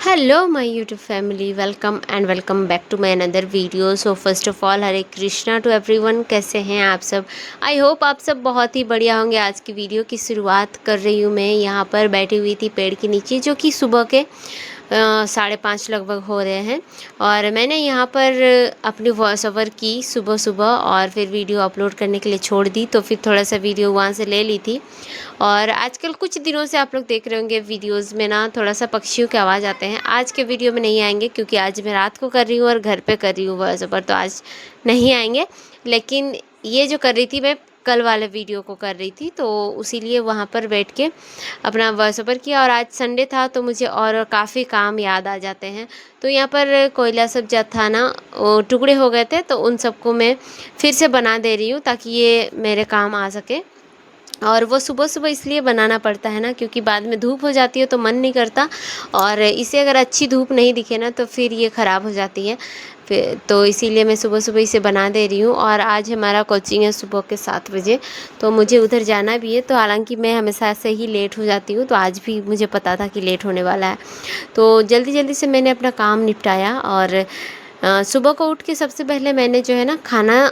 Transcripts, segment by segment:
Hello my YouTube family, welcome and welcome back to my another video. So first of all Hare Krishna to everyone. कैसे हैं आप सब? I hope आप सब बहुत ही बढ़िया होंगे। आज की वीडियो की शुरुआत कर रही हूँ मैं यहाँ पर बैठी हुई थी पेड़ के नीचे, जो कि सुबह के 5:30 लगभग हो रहे हैं। और मैंने यहाँ पर अपनी वॉइस ओवर की सुबह सुबह और फिर वीडियो अपलोड करने के लिए छोड़ दी, तो फिर थोड़ा सा वीडियो वहाँ से ले ली थी। और आजकल कुछ दिनों से आप लोग देख रहे होंगे वीडियोस में ना थोड़ा सा पक्षियों के आवाज़ आते हैं। आज के वीडियो में नहीं आएंगे क्योंकि आज मैं रात को कर रही हूँ और घर पे कर रही हूँ वॉइस ओवर, तो आज नहीं आएंगे। लेकिन ये जो कर रही थी मैं कल वाले वीडियो को कर रही थी, तो इसीलिए वहाँ पर बैठ के अपना वॉइस ओवर किया। और आज संडे था तो मुझे और काफ़ी काम याद आ जाते हैं। तो यहाँ पर कोयला सब जब था ना, वो टुकड़े हो गए थे, तो उन सबको मैं फिर से बना दे रही हूँ ताकि ये मेरे काम आ सके। और वो सुबह सुबह इसलिए बनाना पड़ता है ना, क्योंकि बाद में धूप हो जाती है तो मन नहीं करता। और इसे अगर अच्छी धूप नहीं दिखे ना तो फिर ये ख़राब हो जाती है। फिर तो इसीलिए मैं सुबह सुबह इसे बना दे रही हूँ। और आज हमारा कोचिंग है सुबह के 7 बजे, तो मुझे उधर जाना भी है। तो हालांकि मैं हमेशा से ही लेट हो जाती हूँ, तो आज भी मुझे पता था कि लेट होने वाला है। तो जल्दी जल्दी से मैंने अपना काम निपटाया। और सुबह को उठ के सबसे पहले मैंने जो है ना खाना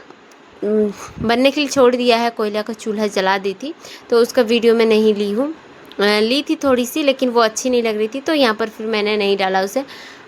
बनने के लिए छोड़ दिया है। कोयला का चूल्हा जला दी थी, तो उसका वीडियो मैं नहीं ली हूँ। ली थी थोड़ी सी, लेकिन वो अच्छी नहीं लग रही थी, तो यहाँ पर फिर मैंने नहीं डाला उसे।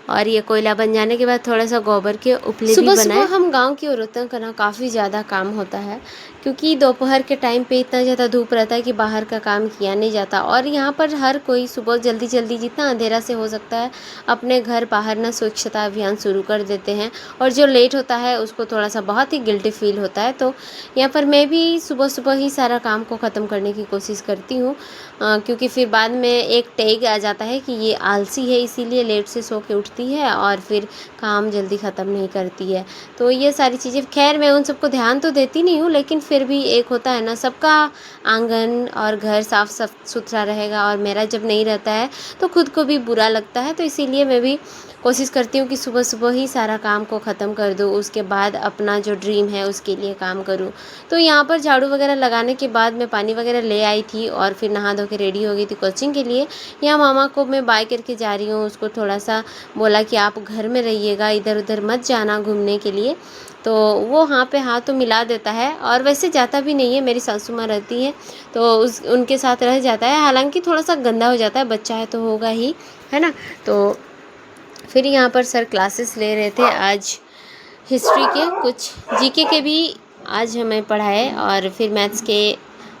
और ये कोयला बन जाने के बाद थोड़ा सा गोबर के उपले भी बनाए। सुबह हम गांव की औरतों का ना काफ़ी ज़्यादा काम होता है, क्योंकि दोपहर के टाइम पे इतना ज़्यादा धूप रहता है कि बाहर का काम किया नहीं जाता। और यहाँ पर हर कोई सुबह जल्दी जल्दी जितना अंधेरा से हो सकता है अपने घर बाहर ना स्वच्छता अभियान शुरू कर देते हैं। और जो लेट होता है उसको थोड़ा सा बहुत ही गिल्टी फील होता है। तो यहाँ पर मैं भी सुबह सुबह ही सारा काम को ख़त्म करने की कोशिश करती हूँ, क्योंकि फिर बाद में एक टैग आ जाता है कि ये आलसी है, इसीलिए लेट से सो के उठती है और फिर काम जल्दी ख़त्म नहीं करती है। तो ये सारी चीज़ें, खैर मैं उन सबको ध्यान तो देती नहीं हूँ, लेकिन फिर भी एक होता है ना, सबका आंगन और घर साफ सुथरा रहेगा और मेरा जब नहीं रहता है तो खुद को भी बुरा लगता है। तो इसीलिए मैं भी कोशिश करती हूँ कि सुबह सुबह ही सारा काम को ख़त्म कर दूँ, उसके बाद अपना जो ड्रीम है उसके लिए काम करूँ। तो यहाँ पर झाड़ू वगैरह लगाने के बाद मैं पानी वगैरह ले आई थी और फिर नहा धो के रेडी हो गई थी कोचिंग के लिए। यहाँ मामा को मैं बाय करके जा रही हूँ, उसको थोड़ा सा बोला कि आप घर में रहिएगा, इधर उधर मत जाना घूमने के लिए। तो वो हाँ पे हाँ तो मिला देता है, और वैसे जाता भी नहीं है, मेरी सासू माँ रहती है तो उनके साथ रह जाता है। हालांकि थोड़ा सा गंदा हो जाता है, बच्चा है तो होगा ही, है ना। तो फिर यहाँ पर सर क्लासेस ले रहे थे आज हिस्ट्री के, कुछ जीके के भी आज हमें पढ़ाए। और फिर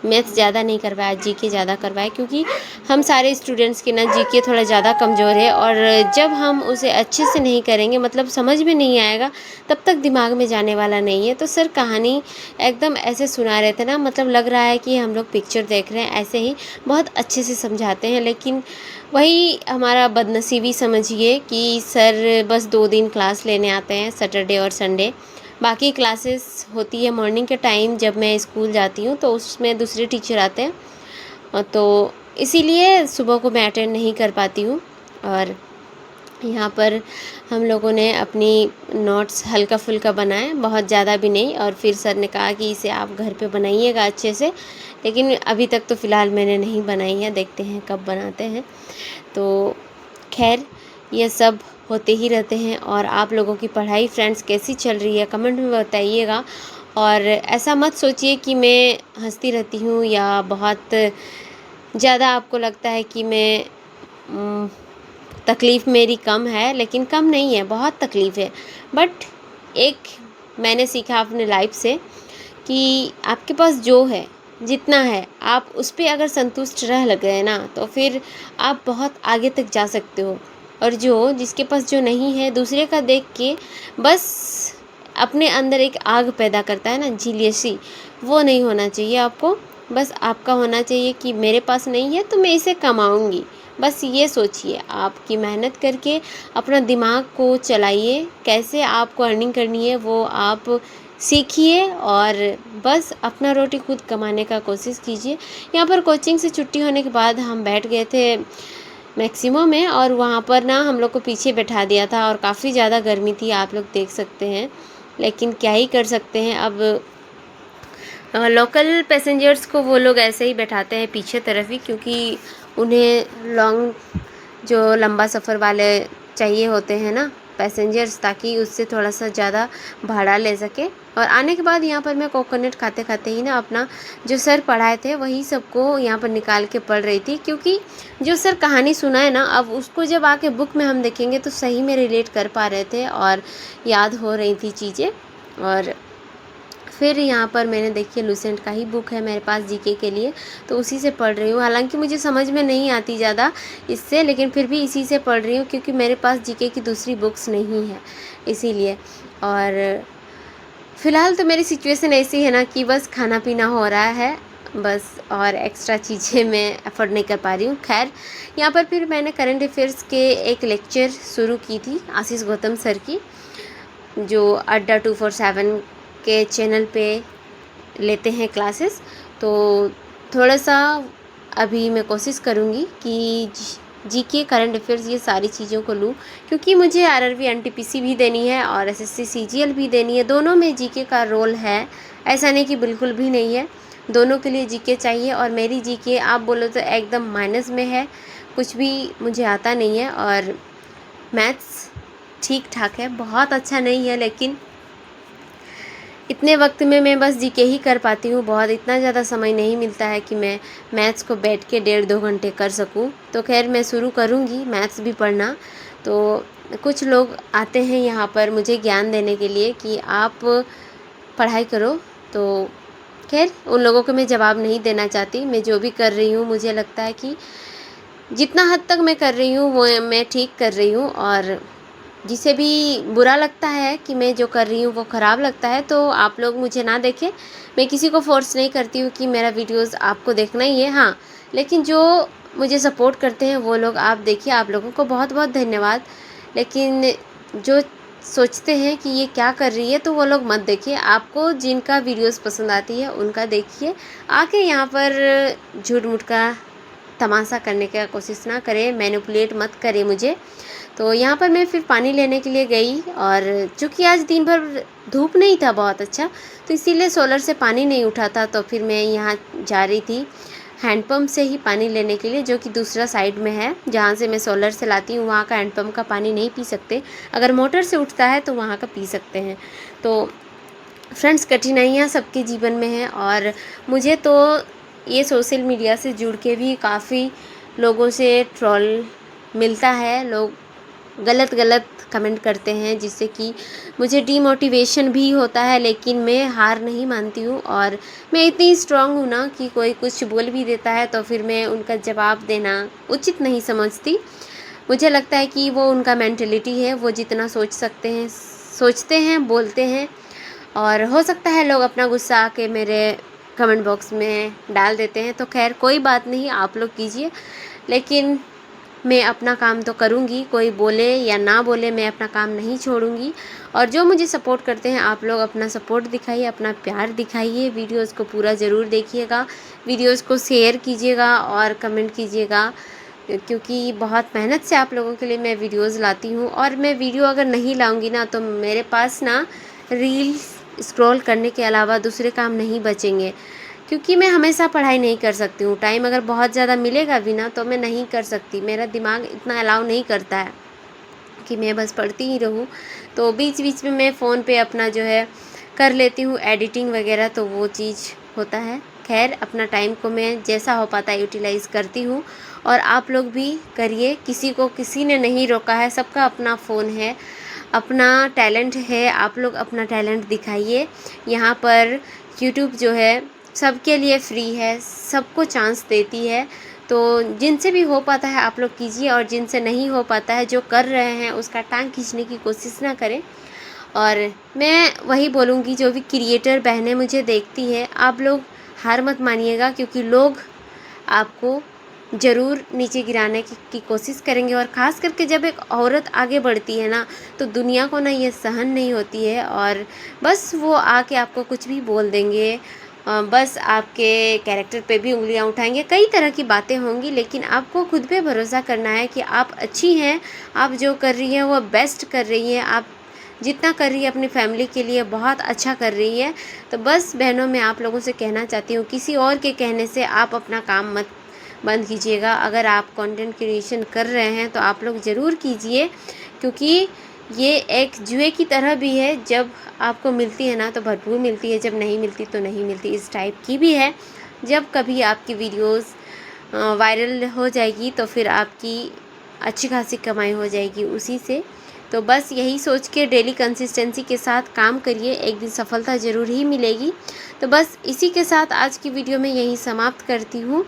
मैथ्स ज़्यादा नहीं करवाया, जीके ज़्यादा करवाए, क्योंकि हम सारे स्टूडेंट्स के ना जीके थोड़ा ज़्यादा कमज़ोर है। और जब हम उसे अच्छे से नहीं करेंगे, मतलब समझ में नहीं आएगा, तब तक दिमाग में जाने वाला नहीं है। तो सर कहानी एकदम ऐसे सुना रहे थे ना, मतलब लग रहा है कि हम लोग पिक्चर देख रहे हैं, ऐसे ही बहुत अच्छे से समझाते हैं। लेकिन वही हमारा बदनसीबी समझिए कि सर बस 2 दिन क्लास लेने आते हैं, सैटरडे और संडे। बाकी क्लासेस होती है मॉर्निंग के टाइम, जब मैं स्कूल जाती हूँ तो उसमें दूसरे टीचर आते हैं, तो इसीलिए सुबह को मैं अटेंड नहीं कर पाती हूँ। और यहाँ पर हम लोगों ने अपनी नोट्स हल्का फुल्का बनाए, बहुत ज़्यादा भी नहीं। और फिर सर ने कहा कि इसे आप घर पे बनाइएगा अच्छे से, लेकिन अभी तक तो फ़िलहाल मैंने नहीं बनाई है, देखते हैं कब बनाते हैं। तो खैर ये सब होते ही रहते हैं। और आप लोगों की पढ़ाई फ्रेंड्स कैसी चल रही है कमेंट में बताइएगा। और ऐसा मत सोचिए कि मैं हंसती रहती हूँ या बहुत ज़्यादा आपको लगता है कि मैं तकलीफ़ मेरी कम है, लेकिन कम नहीं है, बहुत तकलीफ़ है। बट एक मैंने सीखा अपने लाइफ से कि आपके पास जो है, जितना है, आप उस पर अगर संतुष्ट रह लग गए ना, तो फिर आप बहुत आगे तक जा सकते हो। और जिसके पास जो नहीं है, दूसरे का देख के बस अपने अंदर एक आग पैदा करता है ना, जीलियसी, वो नहीं होना चाहिए आपको। बस आपका होना चाहिए कि मेरे पास नहीं है तो मैं इसे कमाऊंगी। बस ये सोचिए, आपकी मेहनत करके अपना दिमाग को चलाइए, कैसे आपको अर्निंग करनी है वो आप सीखिए, और बस अपना रोटी खुद कमाने का कोशिश कीजिए। यहाँ पर कोचिंग से छुट्टी होने के बाद हम बैठ गए थे मैक्सिमो में, और वहाँ पर ना हम लोग को पीछे बैठा दिया था और काफ़ी ज़्यादा गर्मी थी, आप लोग देख सकते हैं। लेकिन क्या ही कर सकते हैं, अब लोकल पैसेंजर्स को वो लोग ऐसे ही बैठाते हैं पीछे तरफ ही, क्योंकि उन्हें लॉन्ग जो लंबा सफ़र वाले चाहिए होते हैं ना पैसेंजर्स, ताकि उससे थोड़ा सा ज़्यादा भाड़ा ले सके। और आने के बाद यहाँ पर मैं कोकोनट खाते खाते ही ना अपना जो सर पढ़ाए थे वही सबको यहाँ पर निकाल के पढ़ रही थी, क्योंकि जो सर कहानी सुनाए ना अब उसको जब आके बुक में हम देखेंगे तो सही में रिलेट कर पा रहे थे और याद हो रही थी चीज़ें। और फिर यहाँ पर मैंने देखिए लूसेंट का ही बुक है मेरे पास जीके के लिए, तो उसी से पढ़ रही हूँ। हालांकि मुझे समझ में नहीं आती ज़्यादा इससे, लेकिन फिर भी इसी से पढ़ रही हूँ क्योंकि मेरे पास जीके की दूसरी बुक्स नहीं है इसीलिए। और फ़िलहाल तो मेरी सिचुएशन ऐसी है ना कि बस खाना पीना हो रहा है बस, और एक्स्ट्रा चीज़ें मैं अफोर्ड नहीं कर पा रही हूँ। खैर यहाँ पर फिर मैंने करंट अफेयर्स के एक लेक्चर शुरू की थी आशीष गौतम सर की, जो अड्डा 247 के चैनल पे लेते हैं क्लासेस। तो थोड़ा सा अभी मैं कोशिश करूँगी कि जीके करंट अफेयर्स ये सारी चीज़ों को लूँ, क्योंकि मुझे आरआरबी एनटीपीसी भी देनी है और एसएससी सीजीएल भी देनी है। दोनों में जीके का रोल है, ऐसा नहीं कि बिल्कुल भी नहीं है, दोनों के लिए जीके चाहिए। और मेरी जीके आप बोलो तो एकदम माइनस में है, कुछ भी मुझे आता नहीं है। और मैथ्स ठीक ठाक है, बहुत अच्छा नहीं है, लेकिन इतने वक्त में मैं बस जीके ही कर पाती हूँ। बहुत इतना ज़्यादा समय नहीं मिलता है कि मैं मैथ्स को बैठ के 1.5-2 घंटे कर सकूँ। तो खैर मैं शुरू करूँगी मैथ्स भी पढ़ना। तो कुछ लोग आते हैं यहाँ पर मुझे ज्ञान देने के लिए कि आप पढ़ाई करो, तो खैर उन लोगों को मैं जवाब नहीं देना चाहती। मैं जो भी कर रही हूँ मुझे लगता है कि जितना हद तक मैं कर रही हूँ वो मैं ठीक कर रही हूँ, और जिसे भी बुरा लगता है कि मैं जो कर रही हूँ वो ख़राब लगता है तो आप लोग मुझे ना देखें। मैं किसी को फोर्स नहीं करती हूँ कि मेरा वीडियोस आपको देखना ही है, हाँ, लेकिन जो मुझे सपोर्ट करते हैं वो लोग आप देखिए, आप लोगों को बहुत बहुत धन्यवाद। लेकिन जो सोचते हैं कि ये क्या कर रही है तो वो लोग मत देखिए। आपको जिनका वीडियोस पसंद आती है उनका देखिए, आके यहाँ पर झूठ मूठ का तमाशा करने का कोशिश ना करें, मैनिपुलेट मत करें मुझे। तो यहाँ पर मैं फिर पानी लेने के लिए गई, और चूँकि आज दिन भर धूप नहीं था बहुत अच्छा, तो इसीलिए सोलर से पानी नहीं उठा था। तो फिर मैं यहाँ जा रही थी हैंडपम्प से ही पानी लेने के लिए, जो कि दूसरा साइड में है। जहाँ से मैं सोलर से लाती हूँ वहाँ का हैंडपम्प का पानी नहीं पी सकते, अगर मोटर से उठता है तो वहाँ का पी सकते हैं। तो फ्रेंड्स, कठिनाइयाँ सबके जीवन में हैं, और मुझे तो ये सोशल मीडिया से जुड़ के भी काफ़ी लोगों से ट्रोल मिलता है। लोग गलत गलत कमेंट करते हैं जिससे कि मुझे डीमोटिवेशन भी होता है, लेकिन मैं हार नहीं मानती हूँ। और मैं इतनी स्ट्रांग हूँ ना कि कोई कुछ बोल भी देता है तो फिर मैं उनका जवाब देना उचित नहीं समझती। मुझे लगता है कि वो उनका मेंटलिटी है, वो जितना सोच सकते हैं सोचते हैं, बोलते हैं। और हो सकता है लोग अपना गुस्सा आके मेरे कमेंट बॉक्स में डाल देते हैं, तो खैर कोई बात नहीं, आप लोग कीजिए, लेकिन मैं अपना काम तो करूँगी। कोई बोले या ना बोले, मैं अपना काम नहीं छोड़ूंगी। और जो मुझे सपोर्ट करते हैं आप लोग अपना सपोर्ट दिखाइए, अपना प्यार दिखाइए। वीडियोस को पूरा ज़रूर देखिएगा, वीडियोस को शेयर कीजिएगा और कमेंट कीजिएगा, क्योंकि बहुत मेहनत से आप लोगों के लिए मैं वीडियोस लाती हूँ। और मैं वीडियो अगर नहीं लाऊंगी ना तो मेरे पास ना रील्स स्क्रॉल करने के अलावा दूसरे काम नहीं बचेंगे, क्योंकि मैं हमेशा पढ़ाई नहीं कर सकती हूँ। टाइम अगर बहुत ज़्यादा मिलेगा भी ना तो मैं नहीं कर सकती, मेरा दिमाग इतना अलाउ नहीं करता है कि मैं बस पढ़ती ही रहूँ। तो बीच बीच में मैं फ़ोन पे अपना जो है कर लेती हूँ एडिटिंग वगैरह, तो वो चीज़ होता है। खैर अपना टाइम को मैं जैसा हो पाता है यूटिलाइज़ करती हूँ, और आप लोग भी करिए। किसी को किसी ने नहीं रोका है, सबका अपना फ़ोन है, अपना टैलेंट है, आप लोग अपना टैलेंट दिखाइए। यहाँ पर यूट्यूब जो है सबके लिए फ्री है, सबको चांस देती है। तो जिनसे भी हो पाता है आप लोग कीजिए, और जिनसे नहीं हो पाता है, जो कर रहे हैं उसका टांग खींचने की कोशिश ना करें। और मैं वही बोलूँगी, जो भी क्रिएटर बहनें मुझे देखती हैं, आप लोग हार मत मानिएगा, क्योंकि लोग आपको ज़रूर नीचे गिराने की कोशिश करेंगे। और ख़ास करके जब एक औरत आगे बढ़ती है ना तो दुनिया को ना ये सहन नहीं होती है, और बस वो आके आपको कुछ भी बोल देंगे, बस आपके कैरेक्टर पे भी उंगलियां उठाएंगे, कई तरह की बातें होंगी। लेकिन आपको खुद पे भरोसा करना है कि आप अच्छी हैं, आप जो कर रही हैं वो बेस्ट कर रही हैं, आप जितना कर रही है अपनी फैमिली के लिए बहुत अच्छा कर रही है। तो बस बहनों, मैं आप लोगों से कहना चाहती हूँ, किसी और के कहने से आप अपना काम मत बंद कीजिएगा। अगर आप कंटेंट क्रिएशन कर रहे हैं तो आप लोग ज़रूर कीजिए, क्योंकि ये एक जुए की तरह भी है। जब आपको मिलती है ना तो भरपूर मिलती है, जब नहीं मिलती तो नहीं मिलती, इस टाइप की भी है। जब कभी आपकी वीडियोस वायरल हो जाएगी तो फिर आपकी अच्छी खासी कमाई हो जाएगी उसी से। तो बस यही सोच के डेली कंसिस्टेंसी के साथ काम करिए, एक दिन सफलता ज़रूर ही मिलेगी। तो बस इसी के साथ आज की वीडियो में यही समाप्त करती हूँ।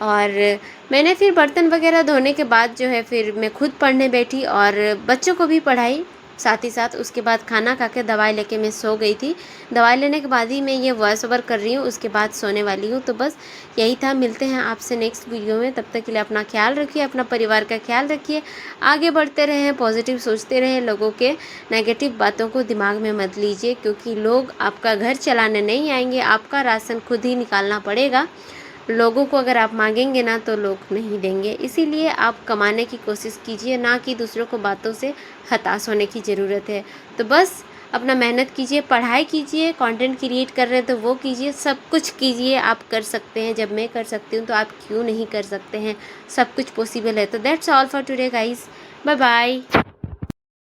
और मैंने फिर बर्तन वगैरह धोने के बाद जो है फिर मैं खुद पढ़ने बैठी और बच्चों को भी पढ़ाई साथ ही साथ। उसके बाद खाना खा के दवाई लेके मैं सो गई थी। दवाई लेने के बाद ही मैं ये वॉइस ओवर कर रही हूँ, उसके बाद सोने वाली हूँ। तो बस यही था, मिलते हैं आपसे नेक्स्ट वीडियो में। तब तक के लिए अपना ख्याल रखिए, अपना परिवार का ख्याल रखिए, आगे बढ़ते रहें, पॉजिटिव सोचते रहें, लोगों के नेगेटिव बातों को दिमाग में मत लीजिए, क्योंकि लोग आपका घर चलाने नहीं आएंगे, आपका राशन खुद ही निकालना पड़ेगा। लोगों को अगर आप मांगेंगे ना तो लोग नहीं देंगे। इसीलिए आप कमाने की कोशिश कीजिए, ना कि दूसरों को बातों से हताश होने की ज़रूरत है। तो बस अपना मेहनत कीजिए, पढ़ाई कीजिए, कंटेंट क्रिएट कर रहे हैं तो वो कीजिए, सब कुछ कीजिए। आप कर सकते हैं, जब मैं कर सकती हूँ तो आप क्यों नहीं कर सकते हैं। सब कुछ पॉसिबल है। तो that's all for today guys, bye bye.